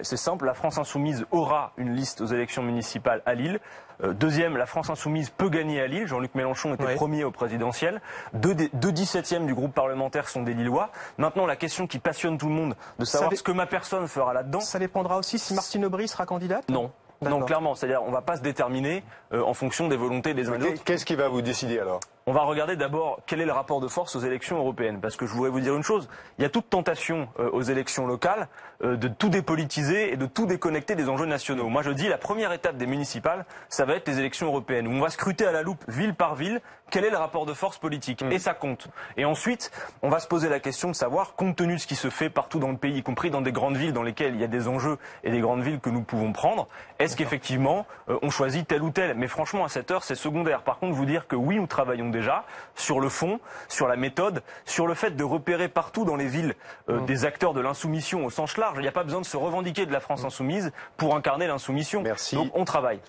C'est simple, la France Insoumise aura une liste aux élections municipales à Lille. Deuxième, la France Insoumise peut gagner à Lille. Jean-Luc Mélenchon était premier au présidentiel. Deux 17e du groupe parlementaire sont des Lillois. Maintenant, la question qui passionne tout le monde, de savoir ce que ma personne fera là-dedans. Ça dépendra aussi si Martine Aubry sera candidate ? Non. Non, clairement. C'est-à-dire, on ne va pas se déterminer en fonction des volontés des uns et des autres. Qu'est-ce qui va vous décider alors ? On va regarder d'abord quel est le rapport de force aux élections européennes. Parce que je voudrais vous dire une chose, il y a toute tentation aux élections locales de tout dépolitiser et de tout déconnecter des enjeux nationaux. Moi je dis la première étape des municipales, ça va être les élections européennes, où on va scruter à la loupe, ville par ville, quel est le rapport de force politique. Et ça compte. Et ensuite, on va se poser la question de savoir, compte tenu de ce qui se fait partout dans le pays, y compris dans des grandes villes dans lesquelles il y a des enjeux et des grandes villes que nous pouvons prendre, est-ce qu'effectivement on choisit tel ou tel. Mais franchement, à cette heure, c'est secondaire. Par contre, vous dire que oui, nous travaillons déjà sur le fond, sur la méthode, sur le fait de repérer partout dans les villes des acteurs de l'insoumission au sens large. Il n'y a pas besoin de se revendiquer de la France insoumise pour incarner l'insoumission. Merci. Donc on travaille.